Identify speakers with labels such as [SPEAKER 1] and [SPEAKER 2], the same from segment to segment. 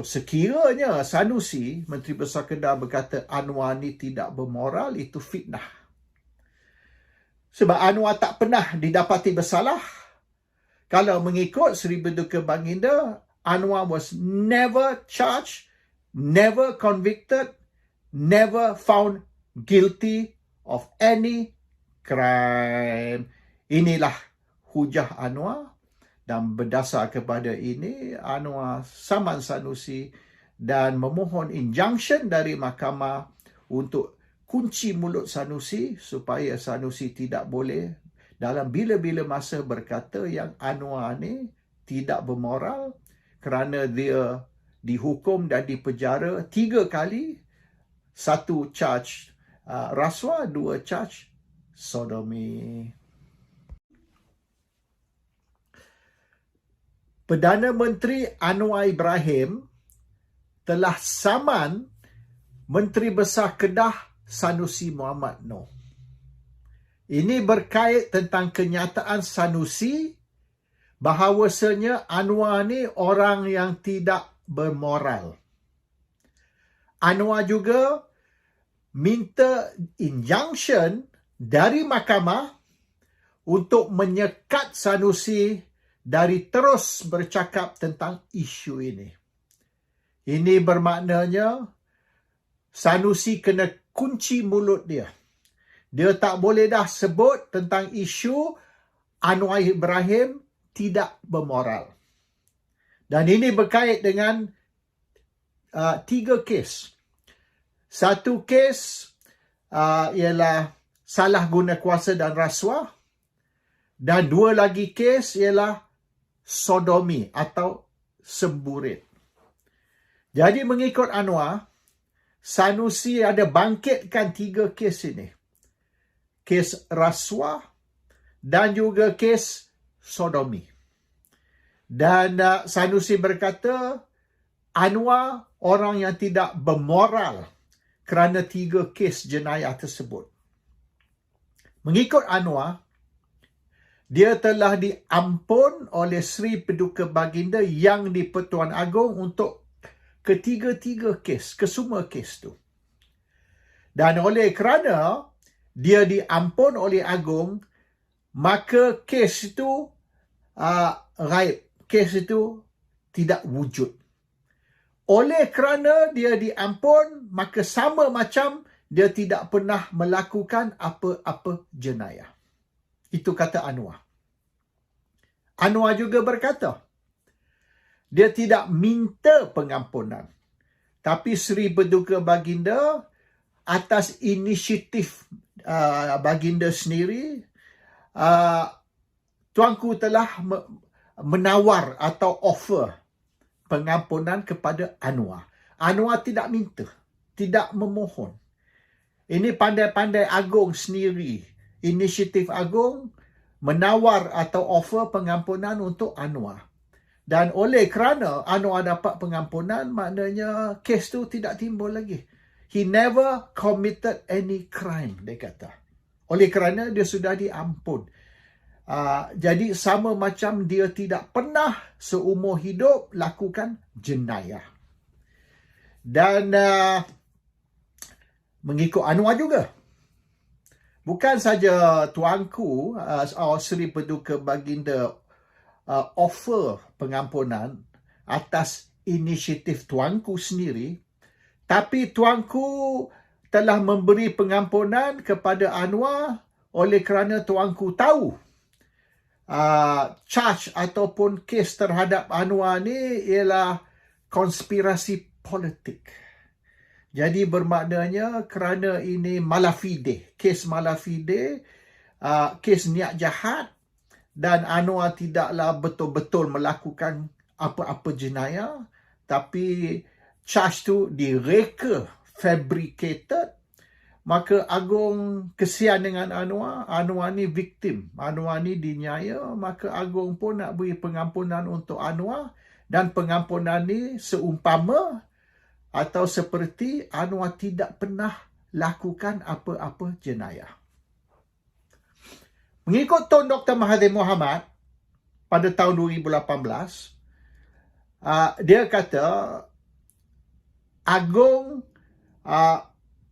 [SPEAKER 1] sekiranya Sanusi, Menteri Besar Kedah, berkata Anwar ni tidak bermoral, itu fitnah. Sebab Anwar tak pernah didapati bersalah. Kalau mengikut Seri Paduka Baginda, Anwar was never charged, never convicted, never found guilty of any crime. Inilah hujah Anwar, dan berdasar kepada ini Anwar saman Sanusi dan memohon injunction dari mahkamah untuk kunci mulut Sanusi supaya Sanusi tidak boleh dalam bila-bila masa berkata yang Anwar ni tidak bermoral kerana dia dihukum dan dipenjara 3 kali. 1 charge rasuah, 2 charge sodomi. Perdana Menteri Anwar Ibrahim telah saman Menteri Besar Kedah Sanusi Muhammad Noor. Ini berkait tentang kenyataan Sanusi bahawasanya Anwar ni orang yang tidak bermoral. Anwar juga minta injunction dari mahkamah untuk menyekat Sanusi dari terus bercakap tentang isu ini. Ini bermaknanya Sanusi kena kunci mulut dia. Dia tak boleh dah sebut tentang isu Anwar Ibrahim tidak bermoral. Dan ini berkait dengan 3 kes. 1 kes ialah salah guna kuasa dan rasuah. Dan 2 lagi kes ialah sodomi atau semburit. Jadi mengikut Anwar, Sanusi ada bangkitkan 3 kes ini. Kes rasuah dan juga kes sodomi. Dan Sanusi berkata Anwar orang yang tidak bermoral kerana 3 kes jenayah tersebut. Mengikut Anwar, dia telah diampun oleh Seri Paduka Baginda yang di-Pertuan Agong untuk ketiga-tiga kes, kesemua kes tu. Dan oleh kerana dia diampun oleh Agong, maka kes itu ghaib. Kes itu tidak wujud. Oleh kerana dia diampun, maka sama macam dia tidak pernah melakukan apa-apa jenayah. Itu kata Anwar. Anwar juga berkata, dia tidak minta pengampunan. Tapi Seri Paduka Baginda atas inisiatif Baginda sendiri, Tuanku telah menawar atau offer pengampunan kepada Anwar. Anwar tidak minta, tidak memohon. Ini pandai-pandai Agong sendiri, inisiatif Agong menawar atau offer pengampunan untuk Anwar. Dan oleh kerana Anwar dapat pengampunan, maknanya kes tu tidak timbul lagi. He never committed any crime, dia kata. Oleh kerana dia sudah diampun. Jadi sama macam dia tidak pernah seumur hidup lakukan jenayah. Dan mengikut Anwar juga, bukan saja Tuanku Seri Paduka Baginda offer pengampunan atas inisiatif Tuanku sendiri, tapi Tuanku telah memberi pengampunan kepada Anwar oleh kerana Tuanku tahu charge ataupun kes terhadap Anwar ni ialah konspirasi politik. Jadi bermaknanya kerana ini malafide, kes malafide, kes niat jahat, dan Anwar tidaklah betul-betul melakukan apa-apa jenayah, tapi charge tu direka, fabricated, maka Agong kesian dengan Anwar. Anwar ni victim, Anwar ni dinyaya, maka Agong pun nak beri pengampunan untuk Anwar, dan pengampunan ni seumpama atau seperti Anwar tidak pernah lakukan apa-apa jenayah. Mengikut Tun Dr. Mahathir Mohamad pada tahun 2018, dia kata Agong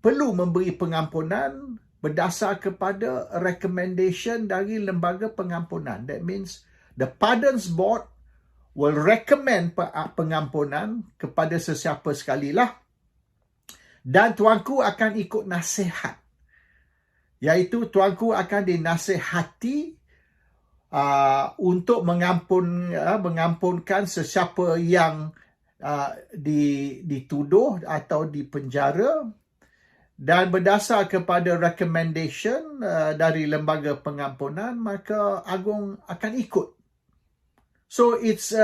[SPEAKER 1] perlu memberi pengampunan berdasar kepada recommendation dari lembaga pengampunan. That means the Pardons Board will recommend pengampunan kepada sesiapa sekalilah, dan tuanku akan ikut nasihat, iaitu tuanku akan dinasihati untuk mengampunkan sesiapa yang dituduh atau dipenjara, dan berdasar kepada recommendation dari lembaga pengampunan, maka Agong akan ikut. So it's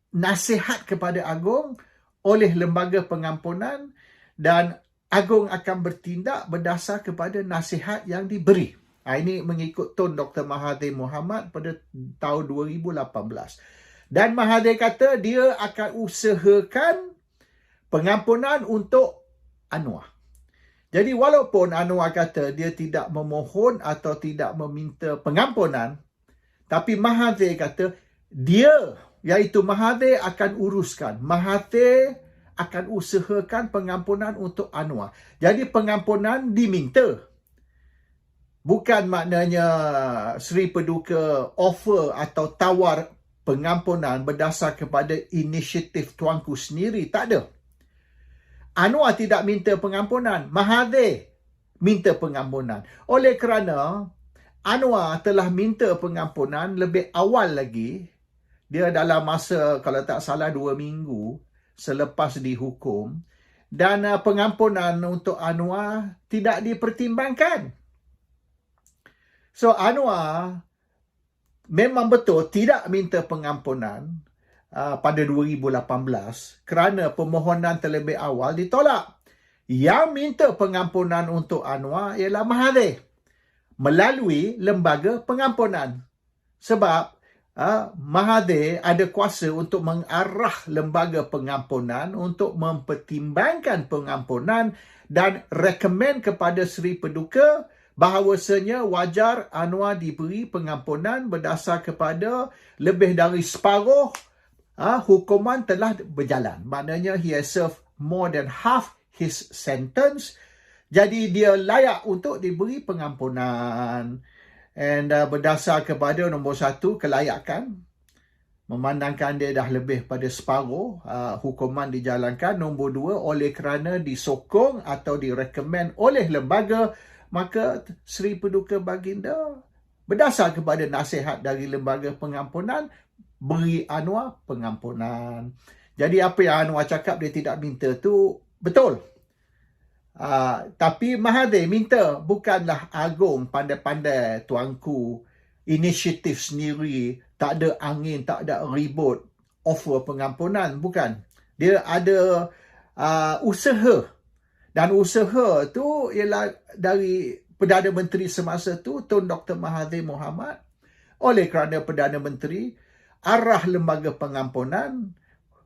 [SPEAKER 1] nasihat kepada Agong oleh lembaga pengampunan, dan Agong akan bertindak berdasar kepada nasihat yang diberi. Ini mengikut Tun Dr. Mahathir Mohamad pada tahun 2018. Dan Mahathir kata dia akan usahakan pengampunan untuk Anwar. Jadi walaupun Anwar kata dia tidak memohon atau tidak meminta pengampunan, tapi Mahathir kata dia, iaitu Mahathir, akan uruskan. Mahathir akan usahakan pengampunan untuk Anwar. Jadi pengampunan diminta. Bukan maknanya Sri Paduka offer atau tawar pengampunan berdasar kepada inisiatif tuanku sendiri. Tak ada. Anwar tidak minta pengampunan. Mahathir minta pengampunan. Oleh kerana Anwar telah minta pengampunan lebih awal lagi. Dia dalam masa, kalau tak salah, 2 minggu selepas dihukum. Dan pengampunan untuk Anwar tidak dipertimbangkan. So Anwar memang betul tidak minta pengampunan pada 2018 kerana permohonan terlebih awal ditolak. Yang minta pengampunan untuk Anwar ialah Mahathir melalui lembaga pengampunan. Sebab Mahathir ada kuasa untuk mengarah lembaga pengampunan untuk mempertimbangkan pengampunan dan rekomen kepada Sri Paduka bahawasanya wajar Anwar diberi pengampunan berdasar kepada lebih dari separuh hukuman telah berjalan. Maknanya he has served more than half his sentence. Jadi dia layak untuk diberi pengampunan. And berdasar kepada nombor 1, kelayakan. Memandangkan dia dah lebih pada separuh hukuman dijalankan. Nombor 2, oleh kerana disokong atau direkomen oleh lembaga, maka Sri Paduka Baginda berdasar kepada nasihat dari lembaga pengampunan beri Anwar pengampunan. Jadi apa yang Anwar cakap dia tidak minta tu betul. Tapi Mahathir minta, bukanlah Agong pandai-pandai tuanku inisiatif sendiri, tak ada angin, tak ada ribut offer pengampunan, bukan. Dia ada usaha. Dan usaha tu ialah dari Perdana Menteri semasa tu, Tun Dr. Mahathir Mohamad. Oleh kerana Perdana Menteri arah lembaga pengampunan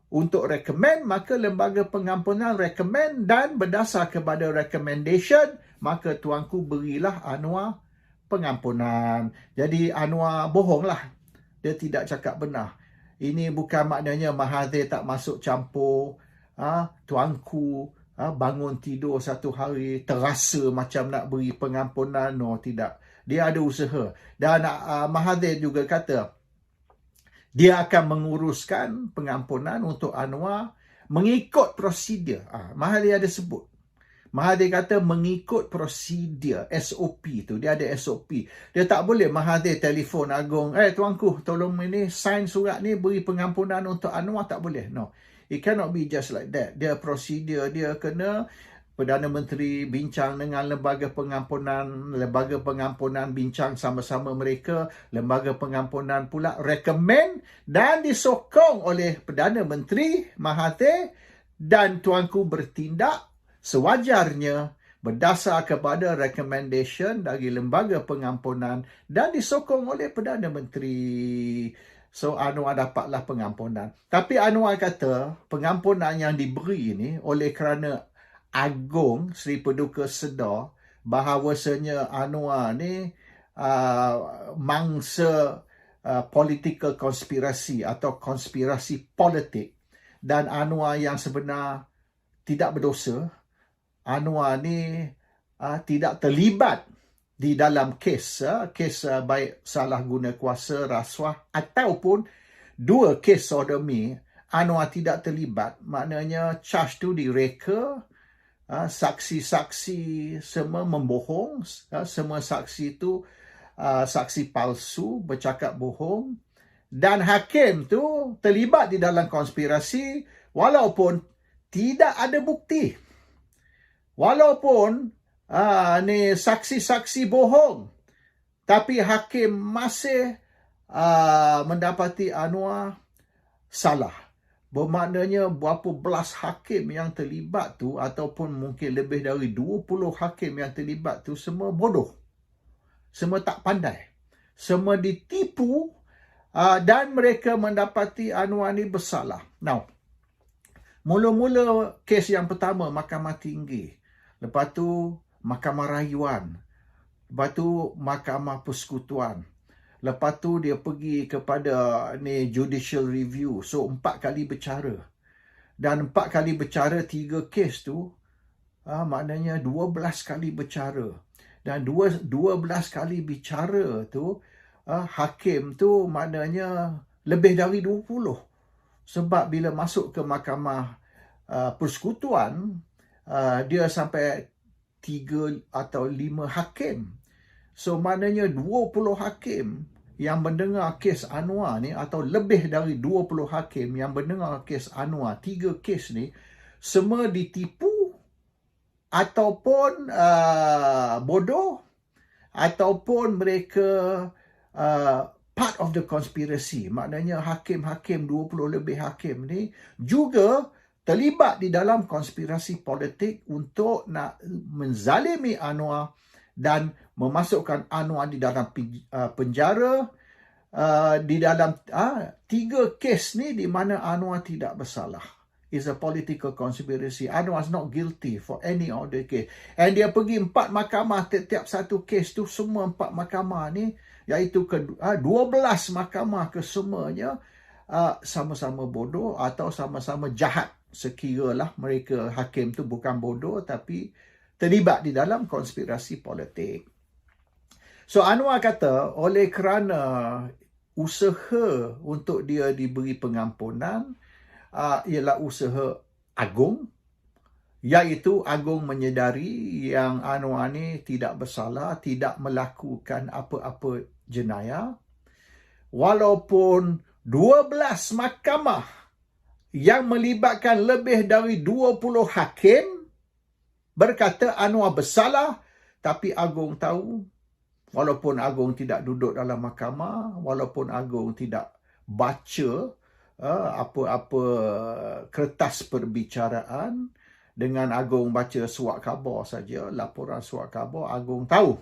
[SPEAKER 1] untuk rekomen, maka lembaga pengampunan rekomen, dan berdasar kepada recommendation, maka tuanku berilah Anwar pengampunan. Jadi Anwar bohonglah. Dia tidak cakap benar. Ini bukan maknanya Mahathir tak masuk campur. Tuanku bangun tidur satu hari terasa macam nak beri pengampunan. No, tidak. Dia ada usaha. Dan Mahathir juga kata dia akan menguruskan pengampunan untuk Anwar mengikut prosedur. Mahathir ada sebut. Mahathir kata mengikut prosedur, SOP tu. Dia ada SOP. Dia tak boleh Mahathir telefon Agong, tuanku tolong ini sign surat ni beri pengampunan untuk Anwar. Tak boleh. No. It cannot be just like that. Dia prosedur, dia kena Perdana Menteri bincang dengan lembaga pengampunan bincang sama-sama mereka, lembaga pengampunan pula rekomen dan disokong oleh Perdana Menteri Mahathir, dan tuanku bertindak sewajarnya berdasar kepada recommendation dari lembaga pengampunan dan disokong oleh Perdana Menteri. So Anwar dapatlah pengampunan. Tapi Anwar kata pengampunan yang diberi ini oleh kerana Agong Sri Paduka sedar bahawasanya Anwar ni mangsa political konspirasi atau konspirasi politik, dan Anwar yang sebenar tidak berdosa. Anwar ni tidak terlibat di dalam kes baik salah guna kuasa, rasuah ataupun dua kes sodomi. Anwar tidak terlibat, maknanya charge tu direka. Saksi-saksi semua membohong, semua saksi tu saksi palsu, bercakap bohong, dan hakim tu terlibat di dalam konspirasi walaupun tidak ada bukti. Walaupun ni saksi-saksi bohong, tapi hakim masih mendapati Anwar salah. Bermaknanya berapa belas hakim yang terlibat tu ataupun mungkin lebih dari 20 hakim yang terlibat tu semua bodoh. Semua tak pandai. Semua ditipu dan mereka mendapati Anwar ni bersalah. Now, mula-mula kes yang pertama Mahkamah Tinggi. Lepas tu Mahkamah Rayuan. Lepas tu Mahkamah Persekutuan. Lepas tu dia pergi kepada ni judicial review. So 4 kali bercara. Dan 4 kali bercara 3 kes tu maknanya 12 kali bercara. Dan 12 kali bicara tu hakim tu maknanya lebih dari 20. Sebab bila masuk ke Mahkamah Persekutuan dia sampai 3 atau 5 hakim. So maknanya 20 hakim yang mendengar kes Anwar ni atau lebih dari 20 hakim yang mendengar kes Anwar, 3 kes ni semua ditipu ataupun bodoh ataupun mereka part of the conspiracy. Maknanya hakim-hakim 20 lebih hakim ni juga terlibat di dalam konspirasi politik untuk nak menzalimi Anwar dan memasukkan Anwar di dalam penjara di dalam 3 kes ni di mana Anwar tidak bersalah. It's a political conspiracy. Anwar is not guilty for any of the case. And dia pergi 4 mahkamah, setiap satu kes tu semua 4 mahkamah ni, iaitu 12 mahkamah kesemuanya sama-sama bodoh atau sama-sama jahat. Sekiralah mereka hakim tu bukan bodoh tapi terlibat di dalam konspirasi politik. So Anwar kata oleh kerana usaha untuk dia diberi pengampunan ialah usaha agung, iaitu agung menyedari yang Anwar ni tidak bersalah, tidak melakukan apa-apa jenayah. Walaupun 12 mahkamah yang melibatkan lebih dari 20 hakim berkata Anwar bersalah, tapi agung tahu, walaupun agung tidak duduk dalam mahkamah, walaupun agung tidak baca apa-apa kertas perbicaraan, dengan agung baca surat khabar saja, laporan surat khabar, agung tahu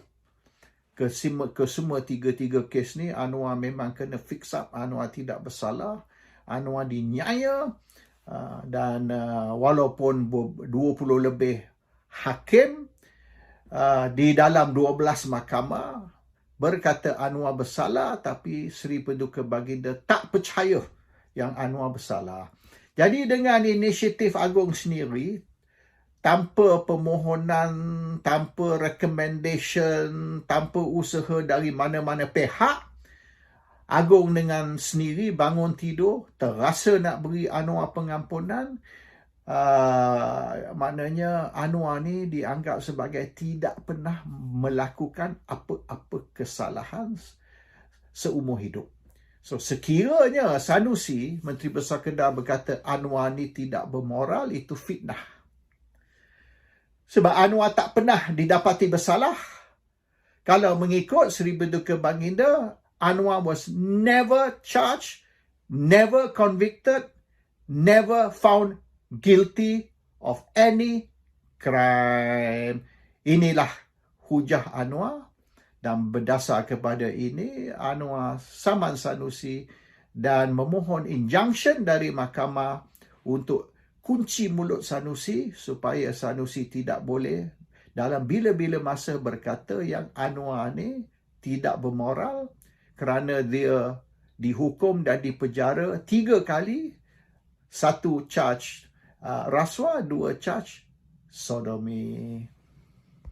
[SPEAKER 1] ke semua 3 kes ni Anwar memang kena fix up, Anwar tidak bersalah, Anwar dinyaya, dan walaupun 20 lebih hakim di dalam 12 mahkamah berkata Anwar bersalah, tapi Seri Paduka Baginda tak percaya yang Anwar bersalah. Jadi dengan inisiatif agung sendiri, tanpa permohonan, tanpa recommendation, tanpa usaha dari mana-mana pihak, agung dengan sendiri bangun tidur, terasa nak beri Anwar pengampunan. Maknanya Anwar ni dianggap sebagai tidak pernah melakukan apa-apa kesalahan seumur hidup. So sekiranya Sanusi, Menteri Besar Kedah, berkata Anwar ni tidak bermoral, itu fitnah. Sebab Anwar tak pernah didapati bersalah. Kalau mengikut Seri Paduka Baginda, Anwar was never charged, never convicted, never found guilty of any crime. Inilah hujah Anwar, dan berdasar kepada ini Anwar saman Sanusi dan memohon injunction dari mahkamah untuk kunci mulut Sanusi supaya Sanusi tidak boleh dalam bila-bila masa berkata yang Anwar ni tidak bermoral, kerana dia dihukum dan dipenjara 3 kali, 1 charge rasuah, 2 charge sodomi.